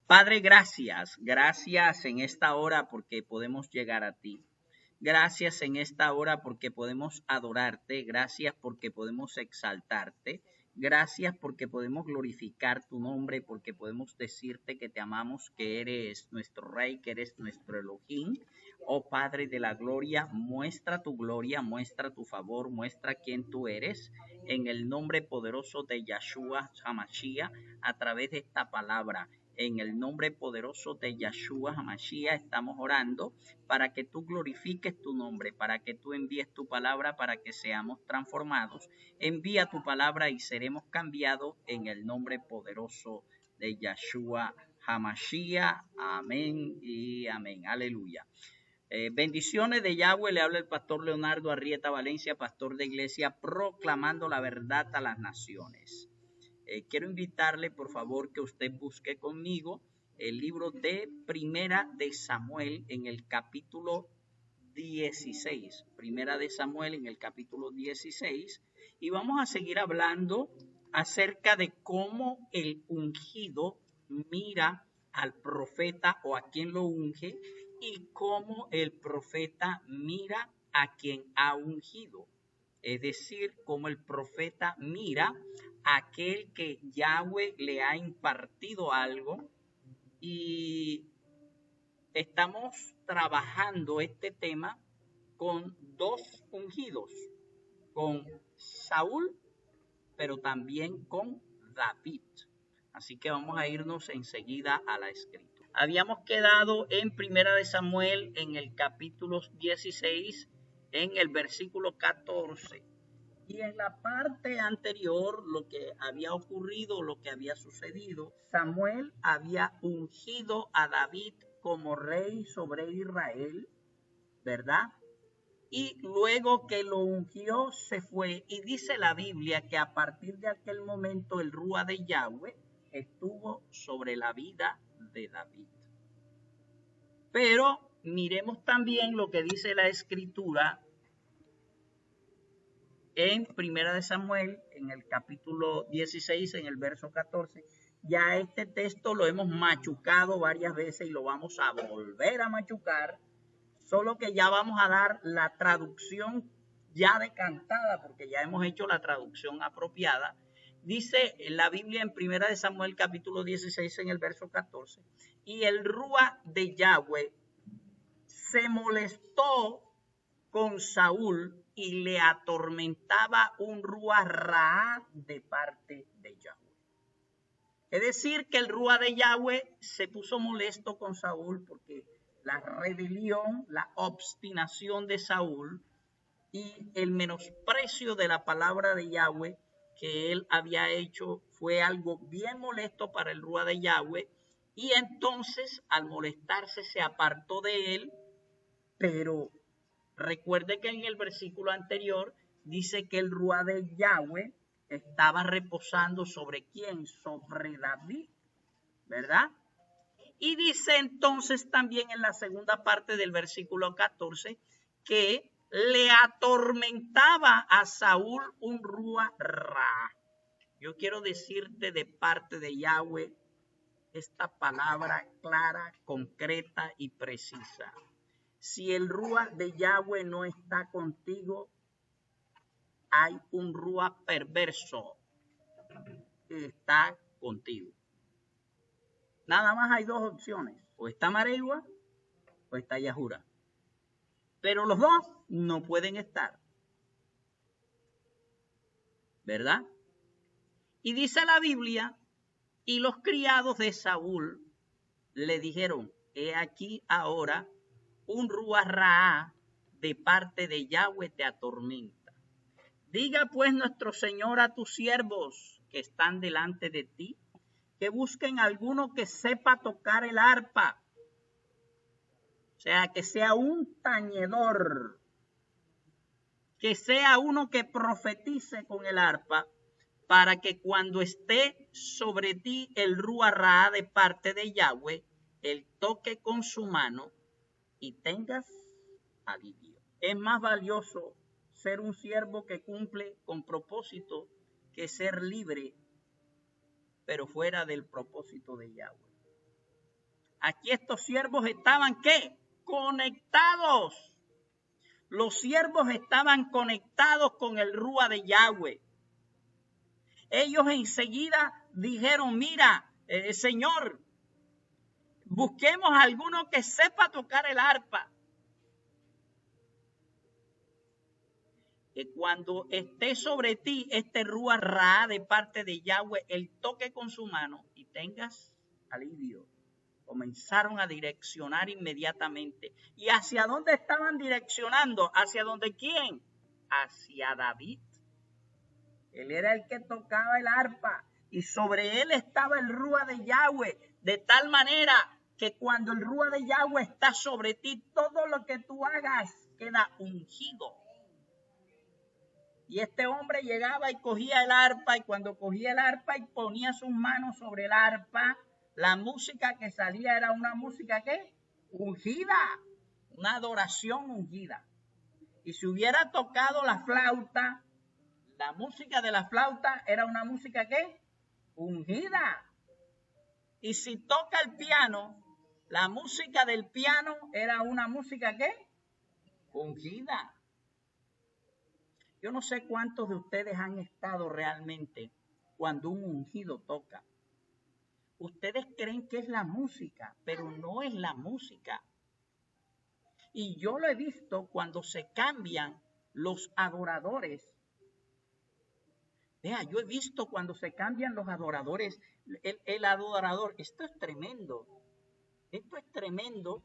Padre, gracias en esta hora porque podemos llegar a ti. Gracias en esta hora porque podemos adorarte, gracias porque podemos exaltarte, gracias porque podemos glorificar tu nombre, porque podemos decirte que te amamos, que eres nuestro Rey, que eres nuestro Elohim. Oh Padre de la gloria, muestra tu favor, muestra quién tú eres, en el nombre poderoso de Yahshua HaMashiach, a través de esta palabra. En el nombre poderoso de Yahshua HaMashiach estamos orando para que tú glorifiques tu nombre, para que tú envíes tu palabra, para que seamos transformados. Envía tu palabra y seremos cambiados en el nombre poderoso de Yahshua HaMashiach. Amén y amén. Aleluya. Bendiciones de Yahweh, le habla el pastor Leonardo Arrieta Valencia, pastor de iglesia, proclamando la verdad a las naciones. Quiero invitarle, por favor, que usted busque conmigo el libro de Primera de Samuel en el capítulo 16. Primera de Samuel en el capítulo 16. Y vamos a seguir hablando acerca de cómo el ungido mira al profeta o a quien lo unge y cómo el profeta mira a quien ha ungido. Es decir, cómo el profeta mira a aquel que Yahweh le ha impartido algo, y estamos trabajando este tema con dos ungidos, con Saúl, pero también con David. Así que vamos a irnos enseguida a la escritura. Habíamos quedado en Primera de Samuel en el capítulo 16, en el versículo 14. Y en la parte anterior, lo que había ocurrido, lo que había sucedido, Samuel había ungido a David como rey sobre Israel, ¿verdad? Y luego que lo ungió, se fue. Y dice la Biblia que a partir de aquel momento el Rúa de Yahweh estuvo sobre la vida de David. Pero miremos también lo que dice la Escritura en Primera de Samuel, en el capítulo 16, en el verso 14. Ya este texto lo hemos machucado varias veces y lo vamos a volver a machucar, solo que ya vamos a dar la traducción ya decantada, porque ya hemos hecho la traducción apropiada. Dice la Biblia en Primera de Samuel, capítulo 16, en el verso 14, y el Rúa de Yahweh se molestó con Saúl y le atormentaba un Rúa Ra de parte de Yahweh. Es decir, que el Rúa de Yahweh se puso molesto con Saúl porque la rebelión, la obstinación de Saúl y el menosprecio de la palabra de Yahweh que él había hecho fue algo bien molesto para el Rúa de Yahweh, y entonces al molestarse se apartó de él. Pero recuerde que en el versículo anterior dice que el Rúa de Yahweh estaba reposando sobre quién, sobre David, ¿verdad? Y dice entonces también en la segunda parte del versículo 14 que le atormentaba a Saúl un Rúa Ra. Yo quiero decirte de parte de Yahweh esta palabra clara, concreta y precisa. Si el Rúa de Yahweh no está contigo, hay un Rúa perverso que está contigo. Nada más hay dos opciones, o está Maregua o está Yahura. Pero los dos no pueden estar, ¿verdad? Y dice la Biblia, y los criados de Saúl le dijeron, he aquí ahora un Rúa Ra de parte de Yahweh te atormenta. Diga pues nuestro Señor a tus siervos que están delante de ti, que busquen alguno que sepa tocar el arpa, o sea, que sea un tañedor, que sea uno que profetice con el arpa, para que cuando esté sobre ti el Rúa Ra de parte de Yahweh, él toque con su mano y tengas alivio. Es más valioso ser un siervo que cumple con propósito que ser libre, pero fuera del propósito de Yahweh. Aquí estos siervos estaban, ¿qué? Conectados. Los siervos estaban conectados con el Rúa de Yahweh. Ellos enseguida dijeron, mira, Señor, busquemos a alguno que sepa tocar el arpa. Que cuando esté sobre ti este Rúa Ra de parte de Yahweh, él toque con su mano y tengas alivio. Comenzaron a direccionar inmediatamente. ¿Y hacia dónde estaban direccionando? ¿Hacia dónde quién? Hacia David. Él era el que tocaba el arpa y sobre él estaba el Rúa de Yahweh, de tal manera que cuando el Rúa de Yahweh está sobre ti, todo lo que tú hagas queda ungido. Y este hombre llegaba y cogía el arpa, y cuando cogía el arpa y ponía sus manos sobre el arpa, la música que salía era una música, ¿qué? Ungida, una adoración ungida. Y si hubiera tocado la flauta, la música de la flauta era una música, ¿qué? Ungida. Y si toca el piano, la música del piano era una música, ¿qué? Ungida. Yo no sé cuántos de ustedes han estado realmente cuando un ungido toca. Ustedes creen que es la música, pero no es la música. Y yo lo he visto cuando se cambian los adoradores. Vea, yo he visto cuando se cambian los adoradores, el adorador. Esto es tremendo. Esto es tremendo.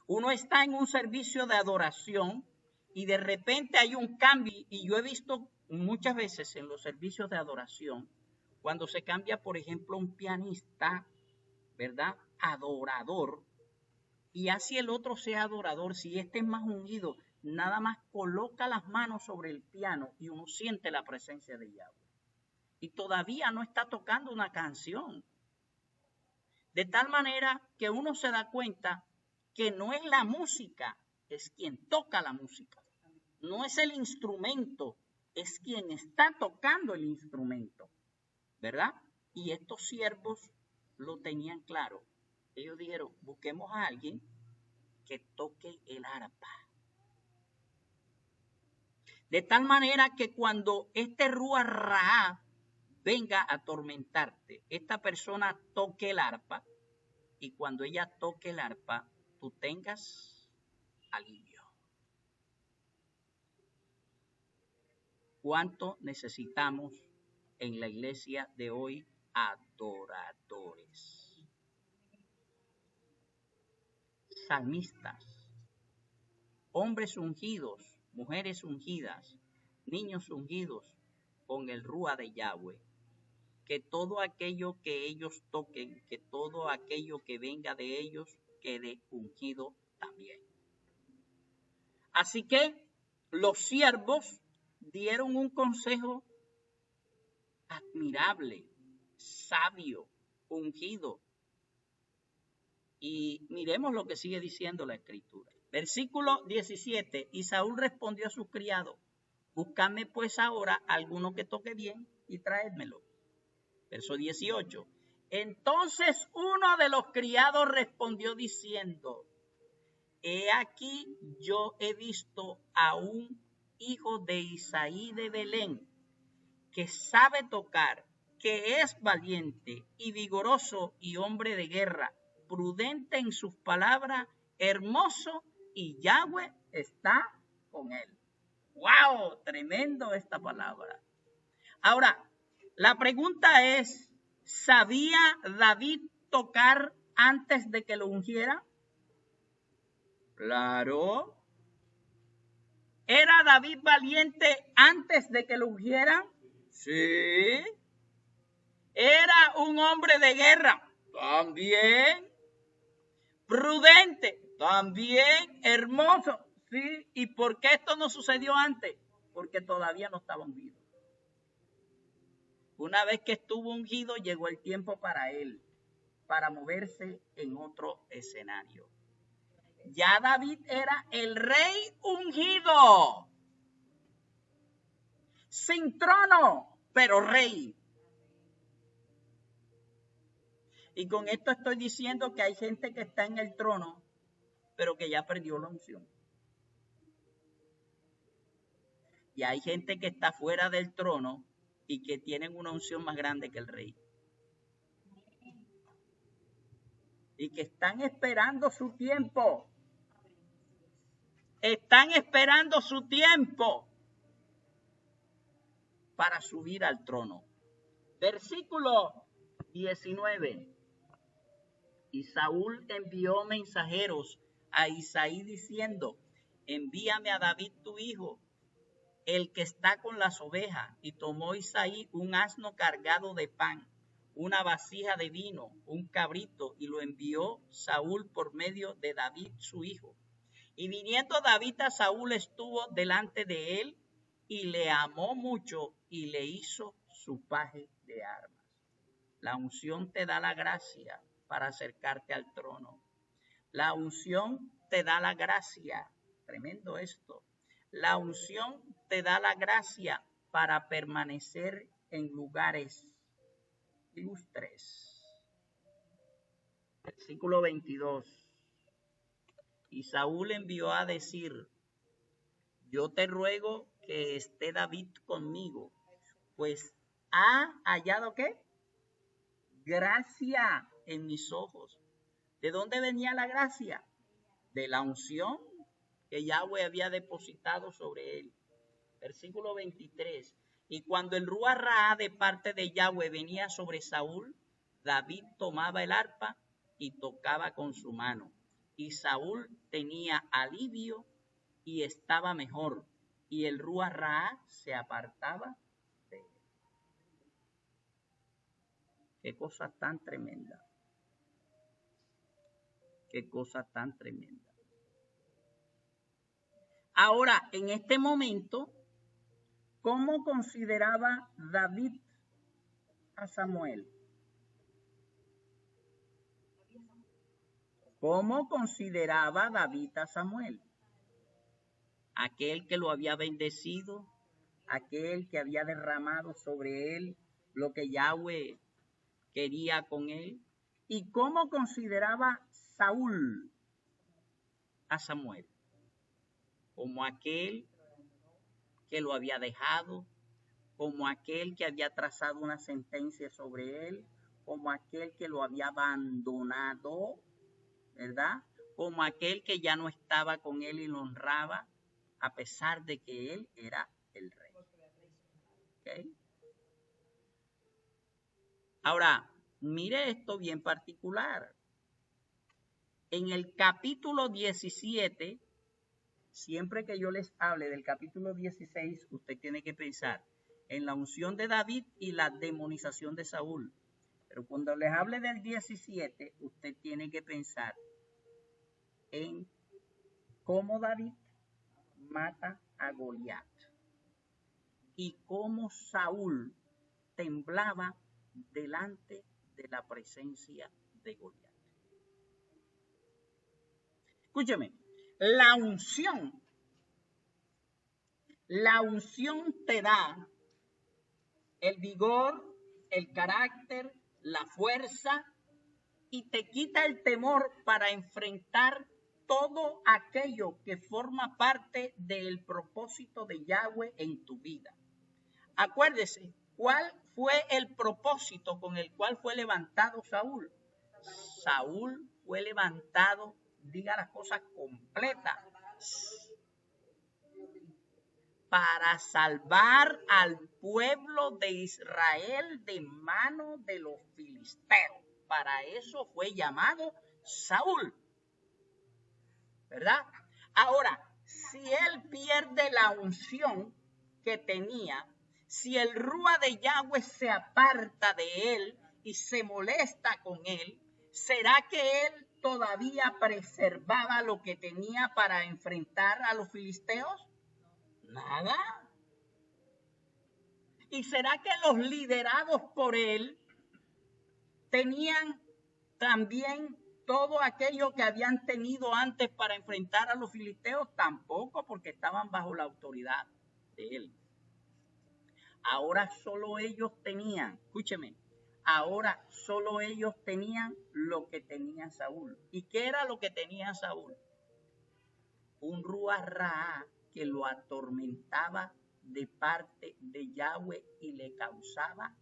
Uno está en un servicio de adoración y de repente hay un cambio. Y yo he visto muchas veces en los servicios de adoración, cuando se cambia, por ejemplo, un pianista, ¿verdad? Adorador. Y así el otro sea adorador. Si este es más ungido, nada más coloca las manos sobre el piano y uno siente la presencia de Yahweh. Y todavía no está tocando una canción. De tal manera que uno se da cuenta que no es la música, es quien toca la música. No es el instrumento, es quien está tocando el instrumento, ¿verdad? Y estos siervos lo tenían claro. Ellos dijeron, busquemos a alguien que toque el arpa. De tal manera que cuando este Rúa Ra venga a atormentarte, esta persona toque el arpa, y cuando ella toque el arpa, tú tengas alivio. ¿Cuánto necesitamos en la iglesia de hoy adoradores? Salmistas, hombres ungidos, mujeres ungidas, niños ungidos con el Rúa de Yahweh. Que todo aquello que ellos toquen, que todo aquello que venga de ellos quede ungido también. Así que los siervos dieron un consejo admirable, sabio, ungido. Y miremos lo que sigue diciendo la Escritura. Versículo 17. Y Saúl respondió a sus criados, buscadme pues ahora alguno que toque bien y traédmelo. Verso 18. Entonces uno de los criados respondió diciendo, he aquí yo he visto a un hijo de Isaí de Belén, que sabe tocar, que es valiente y vigoroso y hombre de guerra, prudente en sus palabras, hermoso, y Yahweh está con él. ¡Wow! Tremendo esta palabra. Ahora, la pregunta es, ¿sabía David tocar antes de que lo ungiera? Claro. ¿Era David valiente antes de que lo ungieran? Sí. ¿Era un hombre de guerra? También. ¿Prudente? También. ¿Hermoso? Sí. ¿Y por qué esto no sucedió antes? Porque todavía no estaba ungido. Una vez que estuvo ungido, llegó el tiempo para él, para moverse en otro escenario. Ya David era el rey ungido, sin trono, pero rey. Y con esto estoy diciendo que hay gente que está en el trono, pero que ya perdió la unción. Y hay gente que está fuera del trono y que tienen una unción más grande que el rey. Y que están esperando su tiempo. Están esperando su tiempo para subir al trono. Versículo 19. Y Saúl envió mensajeros a Isaí diciendo, envíame a David tu hijo, el que está con las ovejas. Y tomó Isaí un asno cargado de pan, una vasija de vino, un cabrito, y lo envió Saúl por medio de David su hijo. Y viniendo David a Saúl estuvo delante de él y le amó mucho y le hizo su paje de armas. La unción te da la gracia para acercarte al trono. La unción te da la gracia. Tremendo esto. La unción te da la gracia para permanecer en lugares ilustres. Versículo 22. Y Saúl envió a decir, yo te ruego que esté David conmigo, pues ha hallado ¿qué? Gracia en mis ojos. ¿De dónde venía la gracia? De la unción que Yahweh había depositado sobre él. Versículo 23. Y cuando el Ruach Ra de parte de Yahweh venía sobre Saúl, David tomaba el arpa y tocaba con su mano. Y Saúl tenía alivio y estaba mejor. Y el Ruach Ra se apartaba de él. Qué cosa tan tremenda. Qué cosa tan tremenda. Ahora, en este momento, ¿cómo consideraba David a Samuel? ¿Cómo consideraba David a Samuel? Aquel que lo había bendecido, aquel que había derramado sobre él lo que Yahweh quería con él. ¿Y cómo consideraba Saúl a Samuel? Como aquel que lo había dejado, como aquel que había trazado una sentencia sobre él, como aquel que lo había abandonado, ¿verdad? Como aquel que ya no estaba con él y lo honraba, a pesar de que él era el rey. ¿Okay? Ahora, mire esto bien particular. En el capítulo 17, siempre que yo les hable del capítulo 16, usted tiene que pensar en la unción de David y la demonización de Saúl. Pero cuando les hable del 17, usted tiene que pensar en cómo David mata a Goliat y cómo Saúl temblaba delante de la presencia de Goliat. Escúcheme, la unción te da el vigor, el carácter, la fuerza y te quita el temor para enfrentar todo aquello que forma parte del propósito de Yahweh en tu vida. Acuérdese, ¿cuál fue el propósito con el cual fue levantado Saúl? Saúl fue levantado, diga las cosas completas, para salvar al pueblo de Israel de manos de los filisteos. Para eso fue llamado Saúl, ¿verdad? Ahora, si él pierde la unción que tenía, si el Rúa de Yahweh se aparta de él y se molesta con él, ¿será que él todavía preservaba lo que tenía para enfrentar a los filisteos? Nada. ¿Y será que los liderados por él tenían también todo aquello que habían tenido antes para enfrentar a los filisteos? Tampoco, porque estaban bajo la autoridad de él. Ahora solo ellos tenían, escúcheme, ahora solo ellos tenían lo que tenía Saúl. ¿Y qué era lo que tenía Saúl? Un Ruach Ra que lo atormentaba de parte de Yahweh y le causaba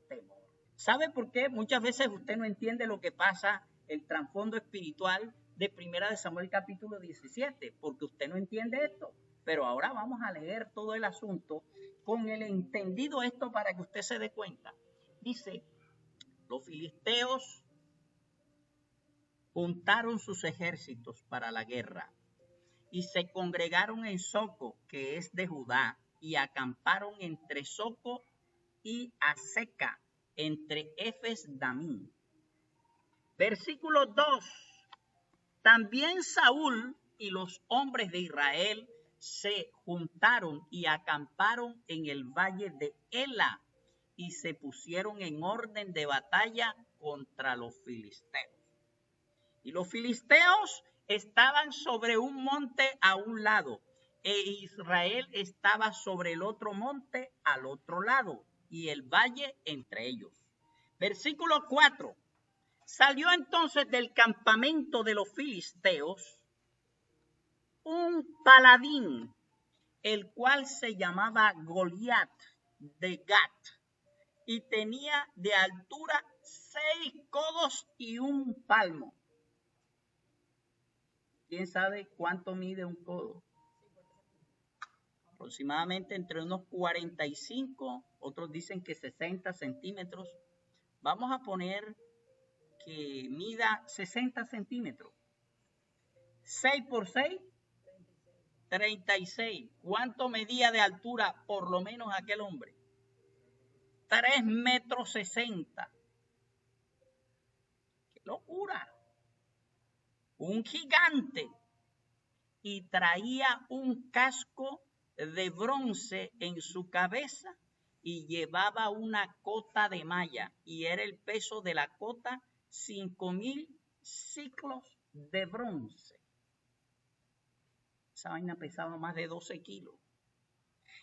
temor. ¿Sabe por qué? Muchas veces usted no entiende lo que pasa, el trasfondo espiritual de 1 Samuel capítulo 17, porque usted no entiende esto. Pero ahora vamos a leer todo el asunto con el entendido esto para que usted se dé cuenta. Dice, los filisteos juntaron sus ejércitos para la guerra y se congregaron en Soco, que es de Judá, y acamparon entre Soco y Aseca, entre Efes Damín. Versículo 2. También Saúl y los hombres de Israel se juntaron y acamparon en el valle de Ela y se pusieron en orden de batalla contra los filisteos. Y los filisteos estaban sobre un monte a un lado, e Israel estaba sobre el otro monte al otro lado, y el valle entre ellos. Versículo 4. Salió entonces del campamento de los filisteos un paladín, el cual se llamaba Goliat de Gat, y tenía de altura 6 codos y 1 palmo. ¿Quién sabe cuánto mide un codo? Aproximadamente entre unos 45, otros dicen que 60 centímetros. Vamos a poner que mida 60 centímetros. 6 por 6, 36. ¿Cuánto medía de altura por lo menos aquel hombre? 3 metros 60. ¡Qué locura! Un gigante, y traía un casco de bronce en su cabeza y llevaba una cota de malla, y era el peso de la cota 5,000 ciclos de bronce. Esa vaina pesaba más de 12 kilos.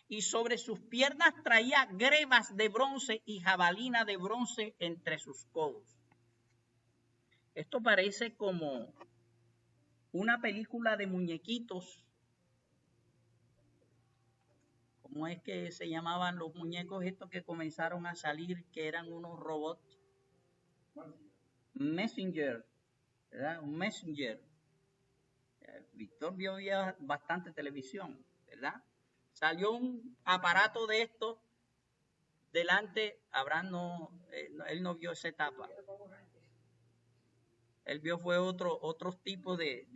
Y sobre sus piernas traía grebas de bronce y jabalina de bronce entre sus codos. Esto parece como una película de muñequitos. ¿Cómo es que se llamaban los muñecos estos que comenzaron a salir, que eran unos robots? Messenger, ¿verdad? Un Messenger. Víctor vio bastante televisión, ¿verdad? Salió un aparato de estos delante. Abraham él no vio esa etapa. Él vio fue otros tipos de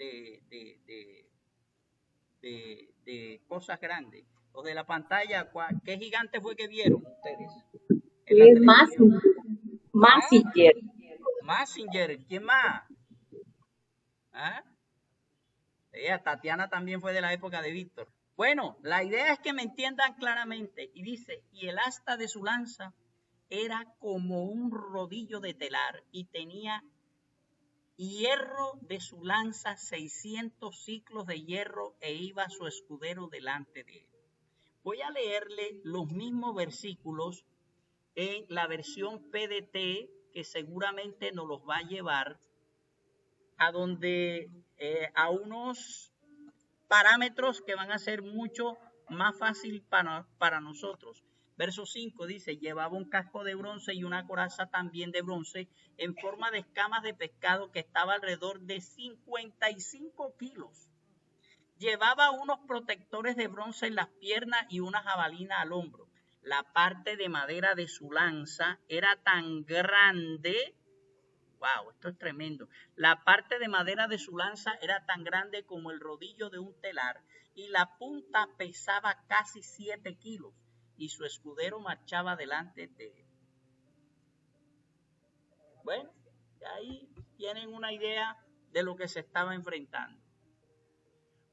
cosas grandes. Los de la pantalla, ¿qué gigante fue que vieron ustedes? Messenger. Messenger, ¿quién más? ¿Ah? Tatiana también fue de la época de Víctor. Bueno, la idea es que me entiendan claramente. Y dice, y el asta de su lanza era como un rodillo de telar, y tenía hierro de su lanza 600 ciclos de hierro, e iba su escudero delante de él. Voy a leerle los mismos versículos en la versión PDT, que seguramente nos los va a llevar a donde a unos parámetros que van a ser mucho más fácil para nosotros. Verso 5 dice, llevaba un casco de bronce y una coraza también de bronce en forma de escamas de pescado, que estaba alrededor de 55 kilos. Llevaba unos protectores de bronce en las piernas y una jabalina al hombro. La parte de madera de su lanza era tan grande. Wow, esto es tremendo. La parte de madera de su lanza era tan grande como el rodillo de un telar, y la punta pesaba casi 7 kilos, y su escudero marchaba delante de él. Bueno, ahí tienen una idea de lo que se estaba enfrentando.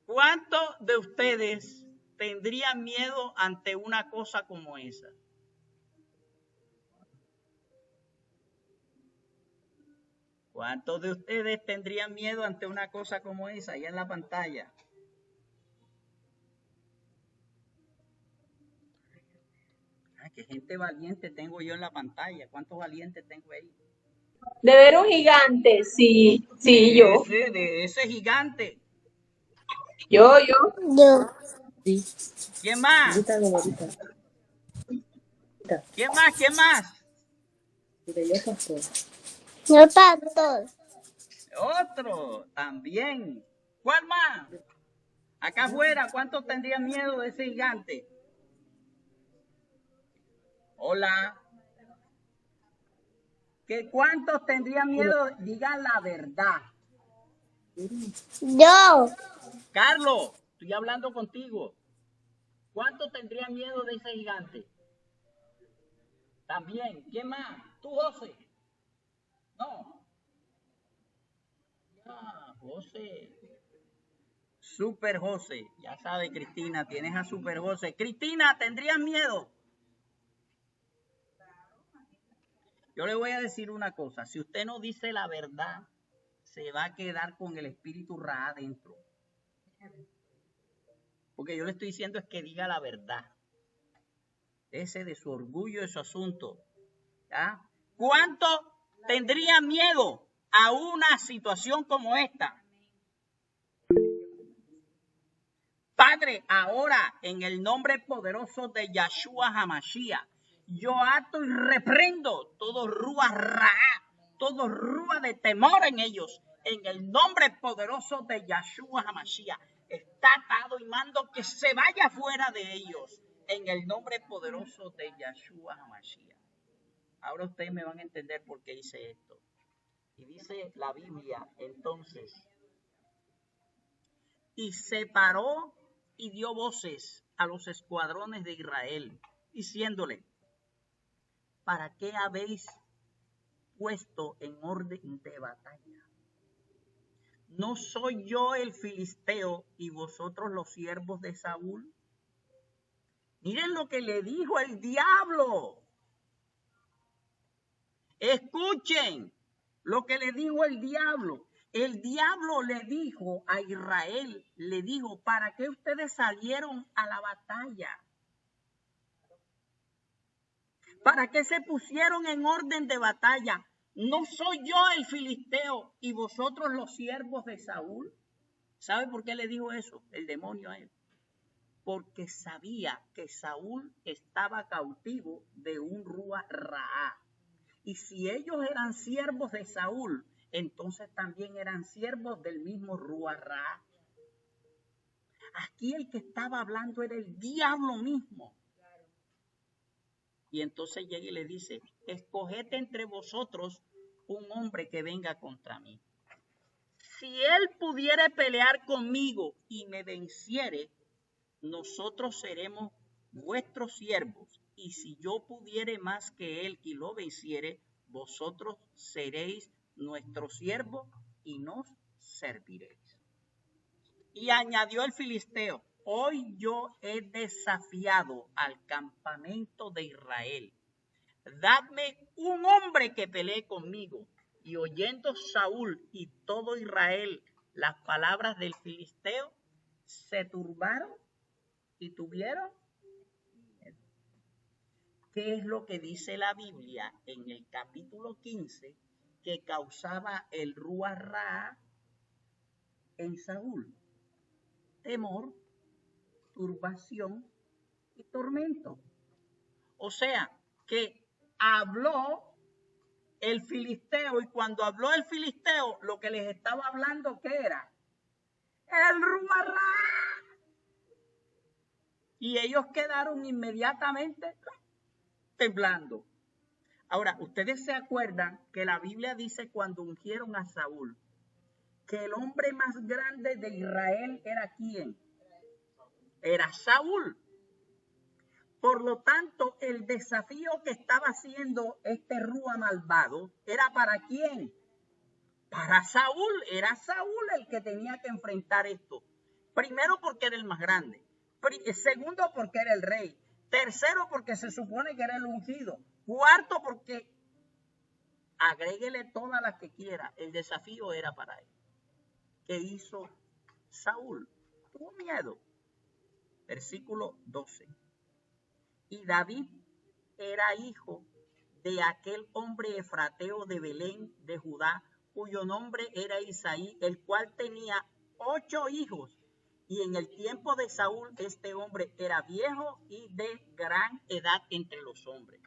¿Cuántos de ustedes tendrían miedo ante una cosa como esa? ¿Cuántos de ustedes tendrían miedo ante una cosa como esa? Allá en la pantalla. ¿Qué gente valiente tengo yo en la pantalla? ¿Cuántos valientes tengo ahí? De ver un gigante, sí, sí, yo. De ese gigante. Yo. Yo. Sí, ¿Quién más? ahorita como ahorita. ¿Quién más? ¿Quién más? Mira, yo pastor. Yo pastor. Otro, también. ¿Cuál más? Acá afuera, ¿cuántos tendrían miedo de ese gigante? Hola. ¿Qué cuántos tendrían miedo? Digan la verdad. Yo. Carlos, estoy hablando contigo. ¿Cuántos tendrían miedo de ese gigante? También. ¿Quién más? ¿Tú, José? No. Ya, José. Super José. Ya sabe, Cristina, tienes a Super José. Cristina, ¿tendrías miedo? Yo le voy a decir una cosa. Si usted no dice la verdad, se va a quedar con el espíritu Ra adentro. Porque yo le estoy diciendo es que diga la verdad. Ese de su orgullo, de su asunto. ¿Ya? ¿Cuánto tendría miedo a una situación como esta? Padre, ahora en el nombre poderoso de Yahshua Hamashiach, yo ato y reprendo todo rúa ra, todo rúa de temor en ellos. En el nombre poderoso de Yahshua Hamashiach, está atado y mando que se vaya fuera de ellos. En el nombre poderoso de Yahshua Hamashiach. Ahora ustedes me van a entender por qué hice esto. Y dice la Biblia, entonces, y separó y dio voces a los escuadrones de Israel, diciéndole, ¿para qué habéis puesto en orden de batalla? ¿No soy yo el filisteo y vosotros los siervos de Saúl? Miren lo que le dijo el diablo. Escuchen lo que le dijo el diablo. El diablo le dijo a Israel, le dijo, ¿para qué ustedes salieron a la batalla? ¿Para qué se pusieron en orden de batalla? ¿No soy yo el filisteo y vosotros los siervos de Saúl? ¿Sabe por qué le dijo eso el demonio a él? Porque sabía que Saúl estaba cautivo de un Rúa Raá. Y si ellos eran siervos de Saúl, entonces también eran siervos del mismo Rúa Raá. Aquí el que estaba hablando era el diablo mismo. Y entonces llega y le dice, escoged entre vosotros un hombre que venga contra mí. Si él pudiere pelear conmigo y me venciere, nosotros seremos vuestros siervos. Y si yo pudiere más que él y lo venciere, vosotros seréis nuestros siervos y nos serviréis. Y añadió el filisteo, hoy yo he desafiado al campamento de Israel. Dadme un hombre que pelee conmigo. Y oyendo Saúl y todo Israel las palabras del filisteo, se turbaron y tuvieron miedo. ¿Qué es lo que dice la Biblia en el capítulo 15 que causaba el Rúa Ra en Saúl? Temor, turbación y tormento. O sea, que habló el filisteo, y cuando habló el filisteo, lo que les estaba hablando, ¿qué era? El Rúa Ra. Y ellos quedaron inmediatamente temblando. Ahora, ustedes se acuerdan que la Biblia dice cuando ungieron a Saúl, que el hombre más grande de Israel era ¿quién? Era Saúl. Por lo tanto, el desafío que estaba haciendo este Rúa malvado era ¿para quién? Para Saúl. Era Saúl el que tenía que enfrentar esto. Primero porque era el más grande. Segundo porque era el rey. Tercero porque se supone que era el ungido. Cuarto porque, agréguele todas las que quiera, el desafío era para él. ¿Qué hizo Saúl? Tuvo miedo. Versículo 12. Y David era hijo de aquel hombre efrateo de Belén de Judá, cuyo nombre era Isaí, el cual tenía 8 hijos. Y en el tiempo de Saúl, este hombre era viejo y de gran edad entre los hombres.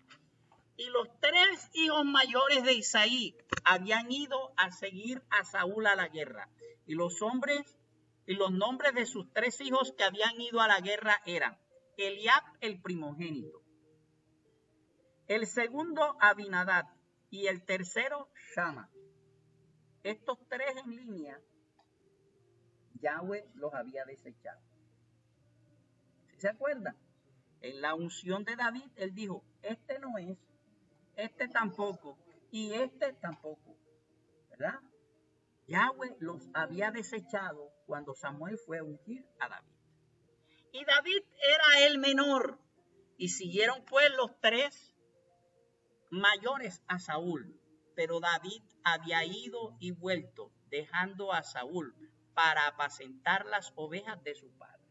Y los 3 hijos mayores de Isaí habían ido a seguir a Saúl a la guerra. Y los nombres de sus 3 hijos que habían ido a la guerra eran Eliab, el primogénito, el segundo Abinadab y el tercero Shama. Estos 3 en línea, Yahweh los había desechado. ¿Sí se acuerdan? En la unción de David, él dijo, este no es, este tampoco, y este tampoco, ¿verdad? Yahweh los había desechado cuando Samuel fue a ungir a David. Y David era el menor, y siguieron pues los 3 mayores a Saúl, pero David había ido y vuelto, dejando a Saúl para apacentar las ovejas de su padre.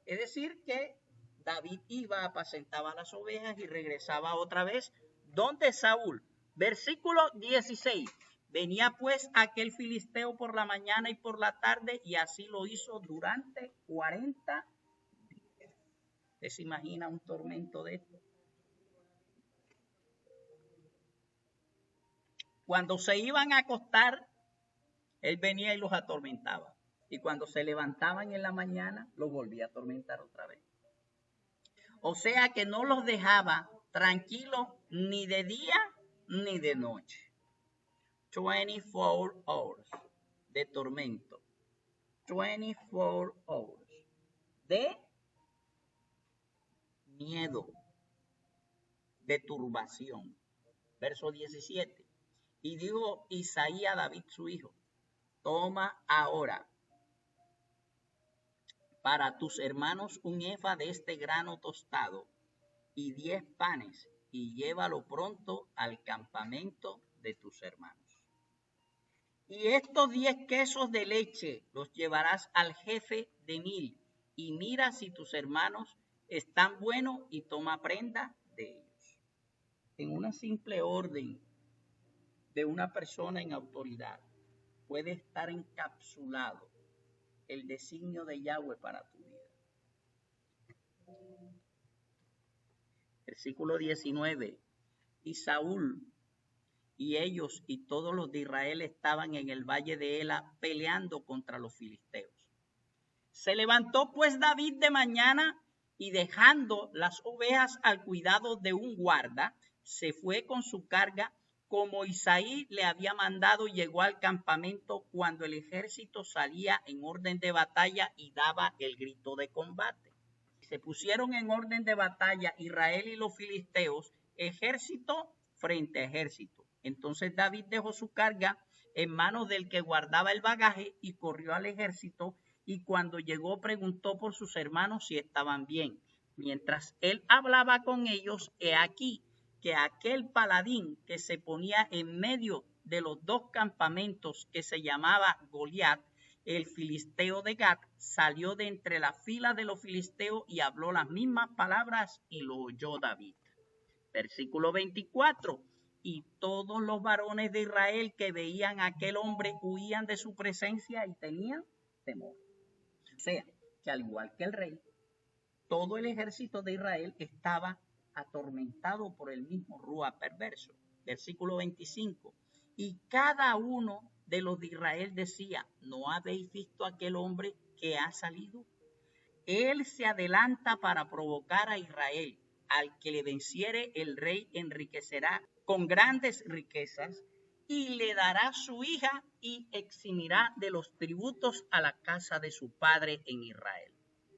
Es decir, que David iba, apacentaba las ovejas y regresaba otra vez donde Saúl. Versículo 16. Venía pues aquel filisteo por la mañana y por la tarde, y así lo hizo durante 40 días. ¿Se imagina un tormento de esto? Cuando se iban a acostar, él venía y los atormentaba. Y cuando se levantaban en la mañana, los volvía a atormentar otra vez. O sea que no los dejaba tranquilos ni de día ni de noche. 24 hours de tormento. 24 hours de miedo, de turbación. Verso 17. Y dijo Isaí a David su hijo, toma ahora para tus hermanos un efa de este grano tostado y 10 panes, y llévalo pronto al campamento de tus hermanos. Y estos 10 quesos de leche los llevarás al jefe de 1000, y mira si tus hermanos están buenos y toma prenda de ellos. En una simple orden de una persona en autoridad puede estar encapsulado el designio de Yahweh para tu vida. Versículo 19. Y Saúl y ellos y todos los de Israel estaban en el valle de Ela peleando contra los filisteos. Se levantó pues David de mañana y dejando las ovejas al cuidado de un guarda, se fue con su carga como Isaí le había mandado, y llegó al campamento cuando el ejército salía en orden de batalla y daba el grito de combate. Se pusieron en orden de batalla Israel y los filisteos, ejército frente a ejército. Entonces David dejó su carga en manos del que guardaba el bagaje y corrió al ejército, y cuando llegó preguntó por sus hermanos si estaban bien. Mientras él hablaba con ellos, he aquí que aquel paladín que se ponía en medio de los 2 campamentos, que se llamaba Goliat, el filisteo de Gat, salió de entre la fila de los filisteos y habló las mismas palabras, y lo oyó David. Versículo 24. Y todos los varones de Israel que veían a aquel hombre huían de su presencia y tenían temor. O sea, que al igual que el rey, todo el ejército de Israel estaba atormentado por el mismo Rúa perverso. Versículo 25. Y cada uno de los de Israel decía, ¿no habéis visto aquel hombre que ha salido? Él se adelanta para provocar a Israel. Al que le venciere, el rey enriquecerá con grandes riquezas y le dará su hija y eximirá de los tributos a la casa de su padre en Israel.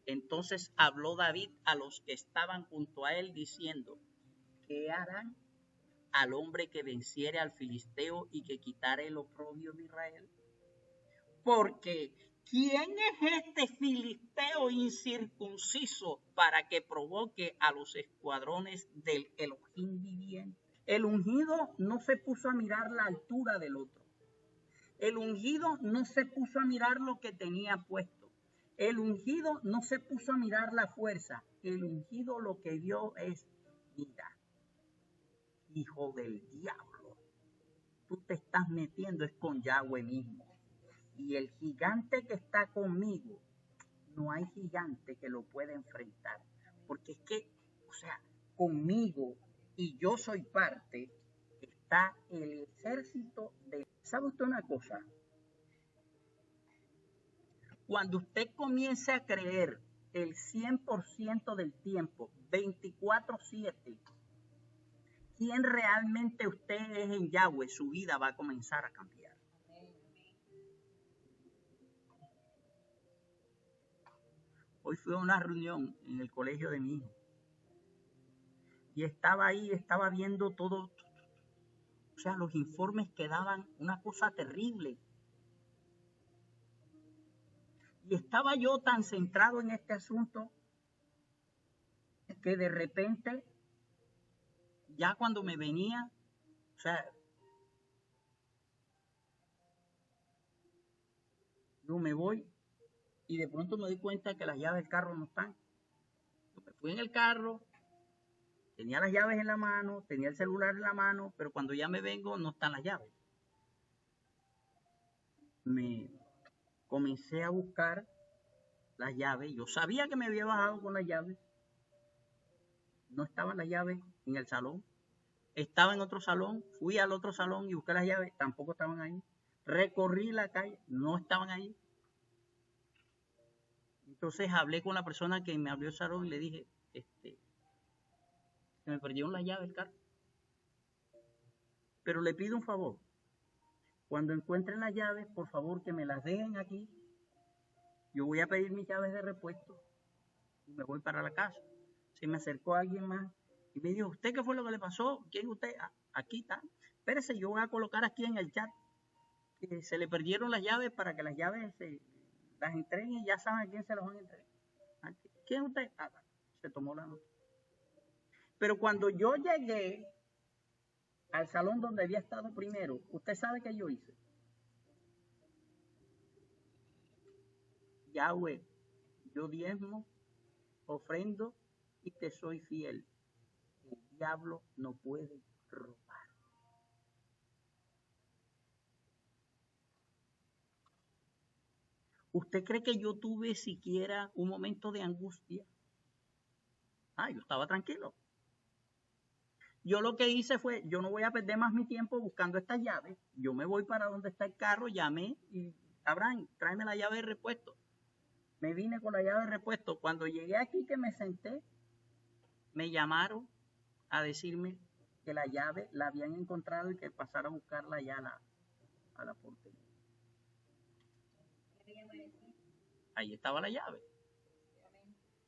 Entonces habló David a los que estaban junto a él diciendo, ¿qué harán al hombre que venciere al filisteo y que quitare el oprobio de Israel? Porque ¿quién es este filisteo incircunciso para que provoque a los escuadrones del Elohim viviente? El ungido no se puso a mirar la altura del otro. El ungido no se puso a mirar lo que tenía puesto. El ungido no se puso a mirar la fuerza. El ungido lo que vio es, mira, hijo del diablo. Tú te estás metiendo es con Yahweh mismo. Y el gigante que está conmigo, no hay gigante que lo pueda enfrentar. Porque es que, o sea, conmigo, y yo soy parte, está el ejército de... ¿Sabe usted una cosa? Cuando usted comience a creer el 100% del tiempo, 24/7, quién realmente usted es en Yahweh, su vida va a comenzar a cambiar. Hoy fui a una reunión en el colegio de mi hijo y estaba ahí, estaba viendo todo, o sea, los informes que daban una cosa terrible. Y estaba yo tan centrado en este asunto que de repente, ya cuando me venía, o sea, yo me voy y de pronto me doy cuenta que las llaves del carro no están. Yo me fui en el carro, tenía las llaves en la mano, tenía el celular en la mano, pero cuando ya me vengo no están las llaves. Me comencé a buscar las llaves. Yo sabía que me había bajado con las llaves. No estaban las llaves en el salón. Estaba en otro salón. Fui al otro salón y busqué las llaves. Tampoco estaban ahí. Recorrí la calle. No estaban ahí. Entonces hablé con la persona que me abrió el salón y le dije, se me perdieron las llaves del carro. Pero le pido un favor. Cuando encuentren las llaves, por favor que me las dejen aquí. Yo voy a pedir mis llaves de repuesto y me voy para la casa. Se me acercó alguien más y me dijo, ¿usted qué fue lo que le pasó? ¿Quién usted? Aquí está. Espérese, yo voy a colocar aquí en el chat que se le perdieron las llaves para que las llaves las entreguen y ya saben a quién se las van a entregar. ¿Quién es usted? Se tomó la nota. Pero cuando yo llegué al salón donde había estado primero, ¿usted sabe qué yo hice? Yahweh, yo diezmo, ofrendo y te soy fiel. El diablo no puede robar. ¿Usted cree que yo tuve siquiera un momento de angustia? Yo estaba tranquilo. Yo lo que hice fue, yo no voy a perder más mi tiempo buscando estas llaves. Yo me voy para donde está el carro, llamé y, Abraham, tráeme la llave de repuesto. Me vine con la llave de repuesto. Cuando llegué aquí que me senté, me llamaron a decirme que la llave la habían encontrado y que pasara a buscarla ya a la portería. Ahí estaba la llave.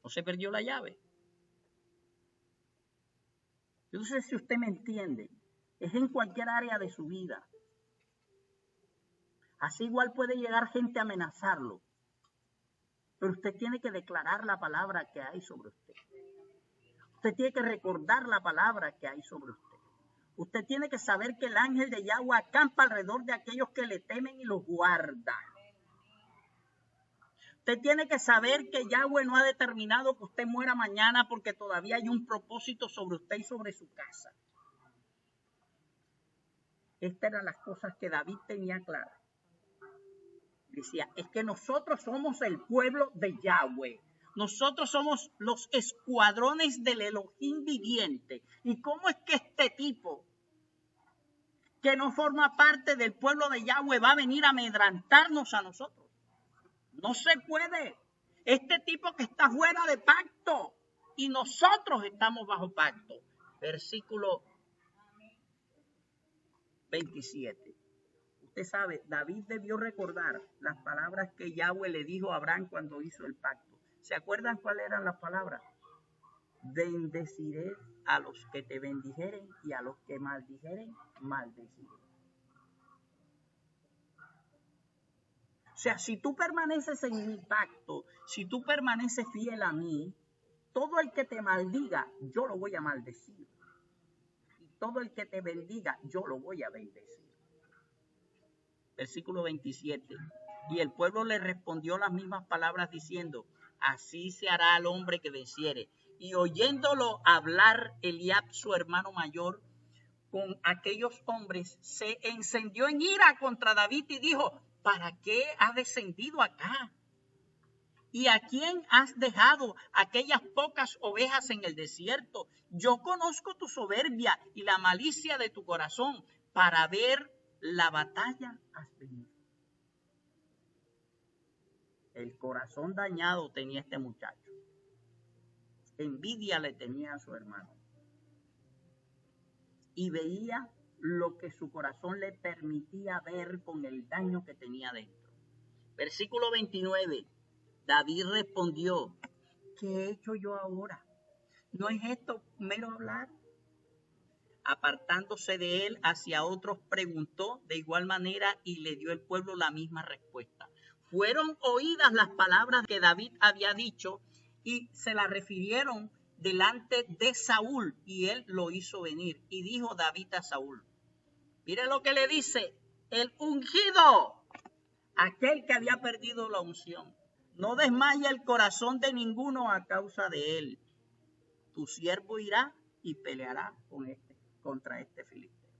No se perdió la llave. Yo no sé si usted me entiende. Es en cualquier área de su vida. Así igual puede llegar gente a amenazarlo. Pero usted tiene que declarar la palabra que hay sobre usted. Usted tiene que recordar la palabra que hay sobre usted. Usted tiene que saber que el ángel de Yahweh acampa alrededor de aquellos que le temen y los guarda. Usted tiene que saber que Yahweh no ha determinado que usted muera mañana porque todavía hay un propósito sobre usted y sobre su casa. Estas eran las cosas que David tenía claras. Decía, es que nosotros somos el pueblo de Yahweh. Nosotros somos los escuadrones del Elohim viviente. ¿Y cómo es que este tipo, que no forma parte del pueblo de Yahweh, va a venir a amedrantarnos a nosotros? No se puede. Este tipo que está fuera de pacto y nosotros estamos bajo pacto. Versículo 27. Usted sabe, David debió recordar las palabras que Yahweh le dijo a Abraham cuando hizo el pacto. ¿Se acuerdan cuáles eran las palabras? Bendeciré a los que te bendijeren y a los que maldijeren, maldeciré. O sea, si tú permaneces en mi pacto, si tú permaneces fiel a mí, todo el que te maldiga, yo lo voy a maldecir. Y todo el que te bendiga, yo lo voy a bendecir. Versículo 27. Y el pueblo le respondió las mismas palabras diciendo, así se hará al hombre que venciere. Y oyéndolo hablar Eliab, su hermano mayor, con aquellos hombres, se encendió en ira contra David y dijo: ¿para qué has descendido acá? ¿Y a quién has dejado aquellas pocas ovejas en el desierto? Yo conozco tu soberbia y la malicia de tu corazón. Para ver la batalla has venido. El corazón dañado tenía este muchacho. Envidia le tenía a su hermano. Y veía lo que su corazón le permitía ver con el daño que tenía dentro. Versículo 29. David respondió: ¿qué he hecho yo ahora? ¿No es esto mero hablar? Apartándose de él hacia otros, preguntó de igual manera y le dio el pueblo la misma respuesta. Fueron oídas las palabras que David había dicho y se las refirieron delante de Saúl, y él lo hizo venir. Y dijo David a Saúl: mire lo que le dice el ungido, aquel que había perdido la unción. No desmaya el corazón de ninguno a causa de él. Tu siervo irá y peleará contra este filisteo.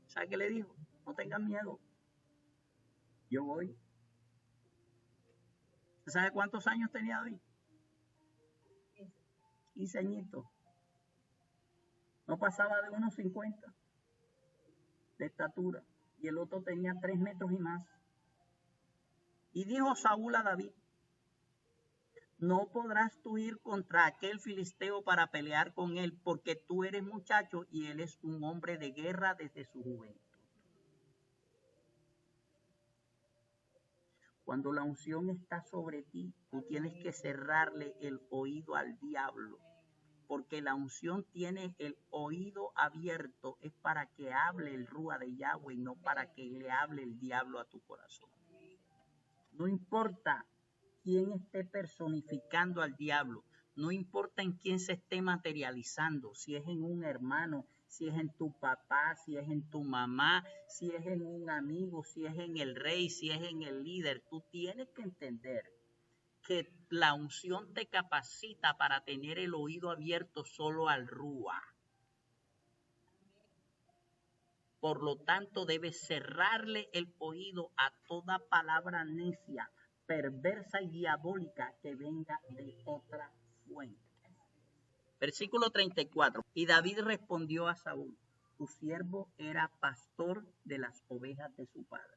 ¿Sabe qué le dijo? No tengan miedo. Yo voy. ¿Sabe cuántos años tenía David? 15 añitos. No pasaba de unos 50 de estatura. Y el otro tenía 3 metros y más. Y dijo Saúl a David: no podrás tú ir contra aquel filisteo para pelear con él, porque tú eres muchacho y él es un hombre de guerra desde su juventud. Cuando la unción está sobre ti, tú tienes que cerrarle el oído al diablo, porque la unción tiene el oído abierto, es para que hable el Rúa de Yahweh y no para que le hable el diablo a tu corazón. No importa quién esté personificando al diablo, no importa en quién se esté materializando, si es en un hermano, si es en tu papá, si es en tu mamá, si es en un amigo, si es en el rey, si es en el líder. Tú tienes que entender que la unción te capacita para tener el oído abierto solo al Rúa. Por lo tanto, debes cerrarle el oído a toda palabra necia, perversa y diabólica que venga de otra fuente. Versículo 34. Y David respondió a Saúl: tu siervo era pastor de las ovejas de su padre.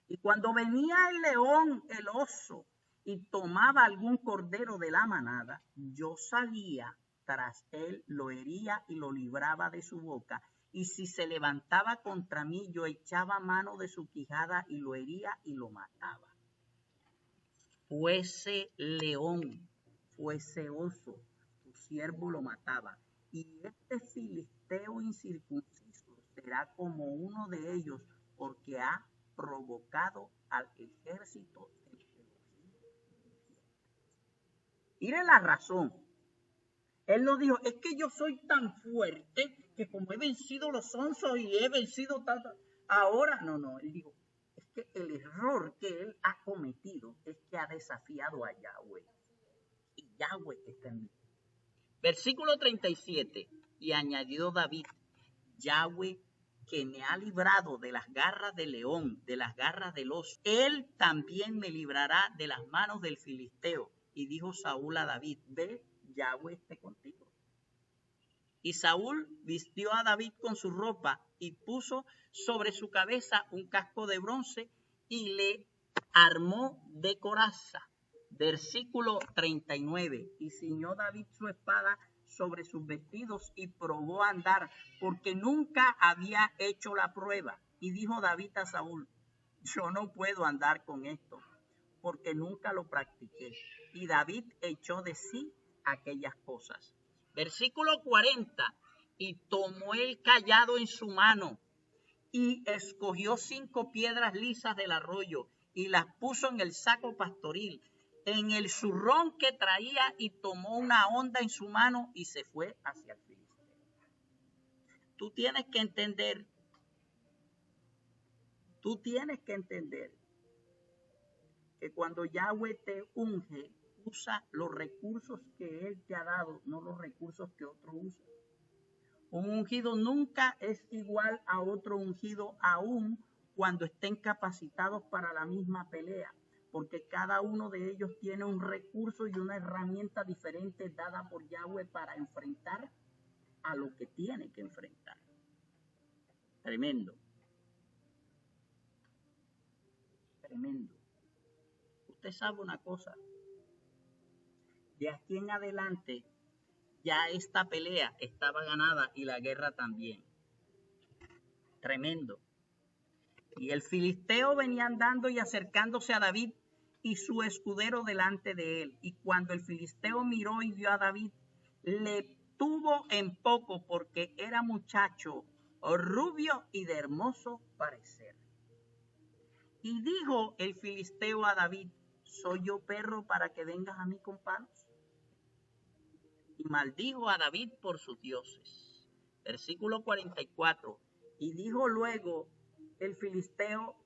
Y cuando venía el león, el oso, y tomaba algún cordero de la manada, yo salía tras él, lo hería y lo libraba de su boca. Y si se levantaba contra mí, yo echaba mano de su quijada y lo hería y lo mataba. Fuese león, fuese oso, tu siervo lo mataba. Y este filisteo incircunciso será como uno de ellos, porque ha provocado al ejército de Elohim. Mire la razón. Él no dijo: es que yo soy tan fuerte que como he vencido los onzos y he vencido tanto, ahora no. Él dijo: es que el error que él ha cometido es que ha desafiado a Yahweh. Y Yahweh está en mí. Versículo 37. Y añadió David: Yahweh, que me ha librado de las garras del león, de las garras del oso, él también me librará de las manos del filisteo. Y dijo Saúl a David: ve, Yahweh esté contigo. Y Saúl vistió a David con su ropa y puso sobre su cabeza un casco de bronce y le armó de coraza. Versículo 39. Y ciñó David su espada sobre sus vestidos y probó a andar, porque nunca había hecho la prueba. Y dijo David a Saúl: yo no puedo andar con esto, porque nunca lo practiqué. Y David echó de sí aquellas cosas. Versículo 40. Y tomó el cayado en su mano y escogió 5 piedras lisas del arroyo y las puso en el saco pastoril, en el zurrón que traía, y tomó una honda en su mano y se fue hacia el filisteo. Tú tienes que entender que cuando Yahweh te unge, usa los recursos que Él te ha dado, no los recursos que otro usa. Un ungido nunca es igual a otro ungido, aún cuando estén capacitados para la misma pelea, porque cada uno de ellos tiene un recurso y una herramienta diferente dada por Yahweh para enfrentar a lo que tiene que enfrentar. Tremendo. Tremendo. Usted sabe una cosa, de aquí en adelante ya esta pelea estaba ganada y la guerra también. Tremendo. Y el filisteo venía andando y acercándose a David y su escudero delante de él. Y cuando el filisteo miró y vio a David, le tuvo en poco porque era muchacho, rubio y de hermoso parecer. Y dijo el filisteo a David, ¿soy yo perro para que vengas a mí con palos? Y maldijo a David por sus dioses. Versículo 44. Y dijo luego el filisteo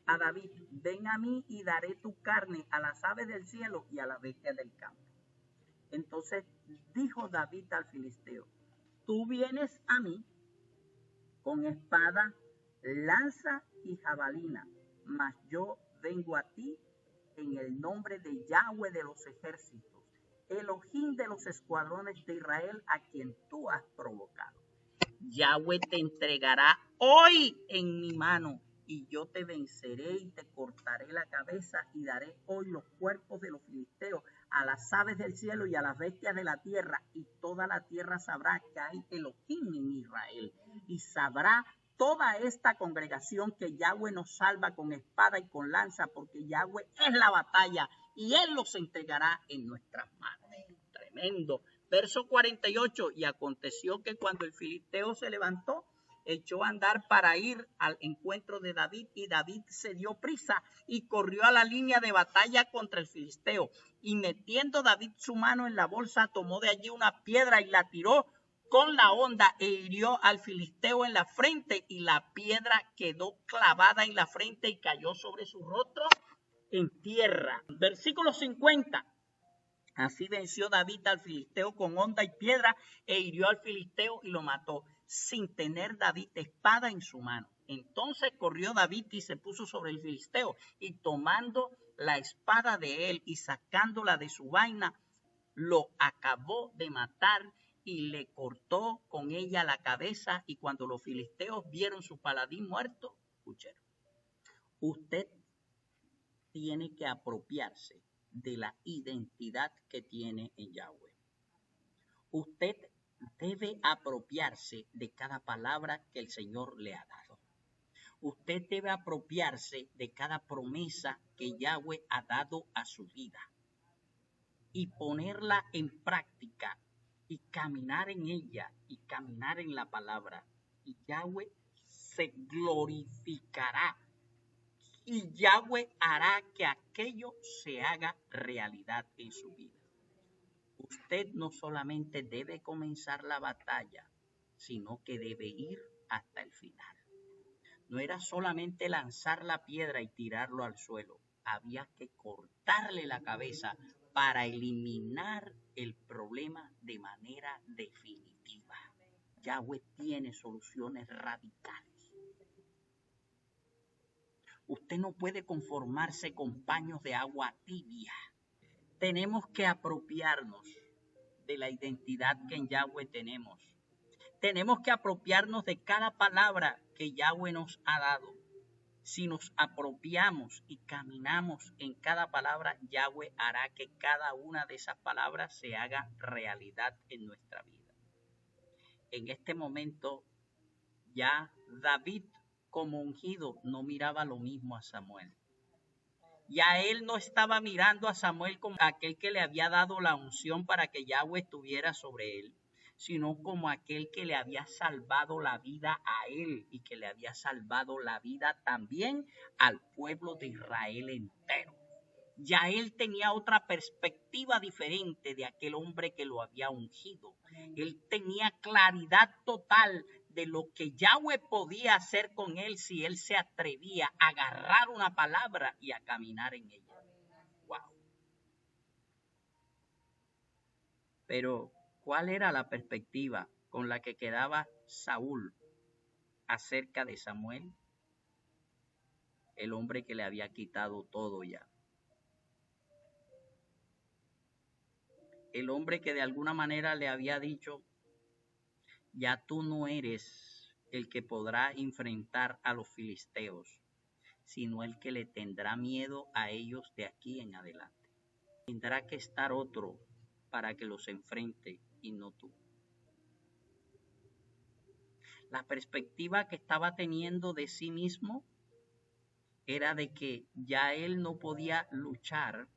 a David, ven a mí y daré tu carne a las aves del cielo y a las bestias del campo. Entonces dijo David al filisteo, tú vienes a mí con espada, lanza y jabalina, mas yo vengo a ti en el nombre de Yahweh de los ejércitos, Elohim de los escuadrones de Israel, a quien tú has provocado. Yahweh te entregará hoy en mi mano, y yo te venceré y te cortaré la cabeza, y daré hoy los cuerpos de los filisteos a las aves del cielo y a las bestias de la tierra, y toda la tierra sabrá que hay Elohim en Israel, y sabrá toda esta congregación que Yahweh nos salva con espada y con lanza, porque Yahweh es la batalla, y Él los entregará en nuestras manos. Tremendo. Verso 48, y aconteció que cuando el filisteo se levantó, echó a andar para ir al encuentro de David, y David se dio prisa y corrió a la línea de batalla contra el filisteo. Y metiendo David su mano en la bolsa, tomó de allí una piedra y la tiró con la honda e hirió al filisteo en la frente, y la piedra quedó clavada en la frente y cayó sobre su rostro en tierra. Versículo 50. Así venció David al filisteo con honda y piedra e hirió al filisteo y lo mató, sin tener David espada en su mano. Entonces corrió David y se puso sobre el filisteo, y tomando la espada de él y sacándola de su vaina, lo acabó de matar y le cortó con ella la cabeza. Y cuando los filisteos vieron su paladín muerto, escucharon. Usted tiene que apropiarse de la identidad que tiene en Yahweh. Usted debe apropiarse de cada palabra que el Señor le ha dado. Usted debe apropiarse de cada promesa que Yahweh ha dado a su vida y ponerla en práctica y caminar en ella y caminar en la palabra. Y Yahweh se glorificará. Y Yahweh hará que aquello se haga realidad en su vida. Usted no solamente debe comenzar la batalla, sino que debe ir hasta el final. No era solamente lanzar la piedra y tirarlo al suelo. Había que cortarle la cabeza para eliminar el problema de manera definitiva. Yahweh tiene soluciones radicales. Usted no puede conformarse con paños de agua tibia. Tenemos que apropiarnos de la identidad que en Yahweh tenemos. Tenemos que apropiarnos de cada palabra que Yahweh nos ha dado. Si nos apropiamos y caminamos en cada palabra, Yahweh hará que cada una de esas palabras se haga realidad en nuestra vida. En este momento, ya David, como ungido, no miraba lo mismo a Samuel. Ya él no estaba mirando a Samuel como aquel que le había dado la unción para que Yahweh estuviera sobre él, sino como aquel que le había salvado la vida a él y que le había salvado la vida también al pueblo de Israel entero. Ya él tenía otra perspectiva diferente de aquel hombre que lo había ungido. Él tenía claridad total de lo que Yahweh podía hacer con él si él se atrevía a agarrar una palabra y a caminar en ella. Wow. Pero, ¿cuál era la perspectiva con la que quedaba Saúl acerca de Samuel, el hombre que le había quitado todo ya. El hombre que de alguna manera le había dicho, ya tú no eres el que podrá enfrentar a los filisteos, sino el que le tendrá miedo a ellos de aquí en adelante. Tendrá que estar otro para que los enfrente y no tú. La perspectiva que estaba teniendo de sí mismo era de que ya él no podía luchar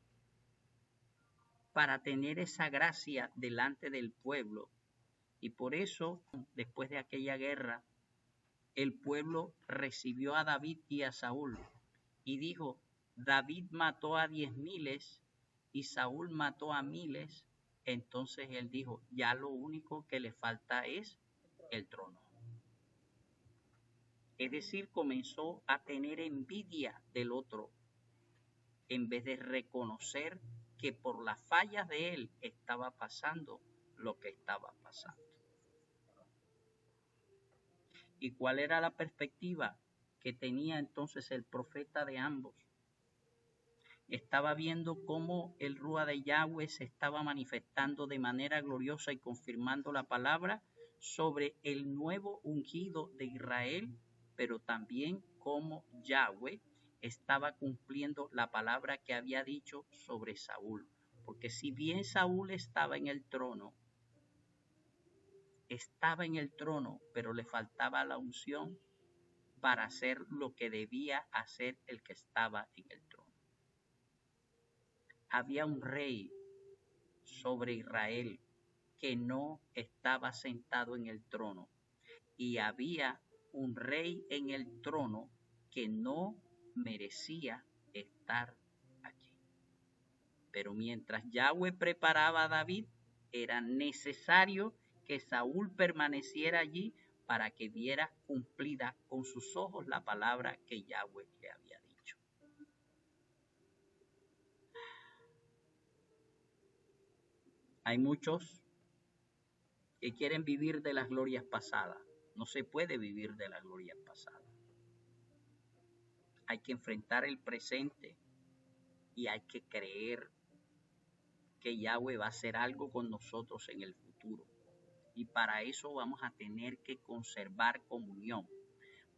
para tener esa gracia delante del pueblo. Y por eso, después de aquella guerra, el pueblo recibió a David y a Saúl. Y dijo, David mató a 10,000 y Saúl mató a 1,000. Entonces él dijo, ya lo único que le falta es el trono. Es decir, comenzó a tener envidia del otro, en vez de reconocer que por las fallas de él estaba pasando lo que estaba pasando. ¿Y cuál era la perspectiva que tenía entonces el profeta de ambos? Estaba viendo cómo el Rúa de Yahweh se estaba manifestando de manera gloriosa y confirmando la palabra sobre el nuevo ungido de Israel, pero también cómo Yahweh estaba cumpliendo la palabra que había dicho sobre Saúl. Porque si bien Saúl estaba en el trono, pero le faltaba la unción para hacer lo que debía hacer el que estaba en el trono. Había un rey sobre Israel que no estaba sentado en el trono, y había un rey en el trono que no merecía estar allí. Pero mientras Yahweh preparaba a David, era necesario que Saúl permaneciera allí para que viera cumplida con sus ojos la palabra que Yahweh le había dicho. Hay muchos que quieren vivir de las glorias pasadas. No se puede vivir de las glorias pasadas. Hay que enfrentar el presente y hay que creer que Yahweh va a hacer algo con nosotros en el futuro. Y para eso vamos a tener que conservar comunión.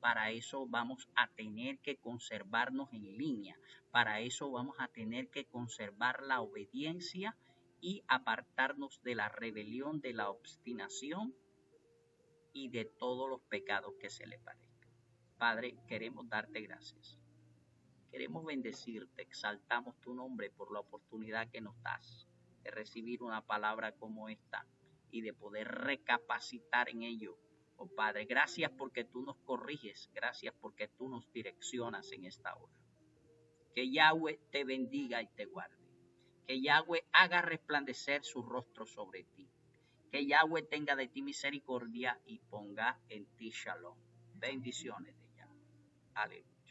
Para eso vamos a tener que conservarnos en línea. Para eso vamos a tener que conservar la obediencia y apartarnos de la rebelión, de la obstinación y de todos los pecados que se le parezcan. Padre, queremos darte gracias. Queremos bendecirte, exaltamos tu nombre por la oportunidad que nos das de recibir una palabra como esta y de poder recapacitar en ello. Oh Padre, gracias porque tú nos corriges, gracias porque tú nos direccionas en esta hora. Que Yahweh te bendiga y te guarde. Que Yahweh haga resplandecer su rostro sobre ti. Que Yahweh tenga de ti misericordia y ponga en ti shalom. Bendiciones de Yahweh. Aleluya.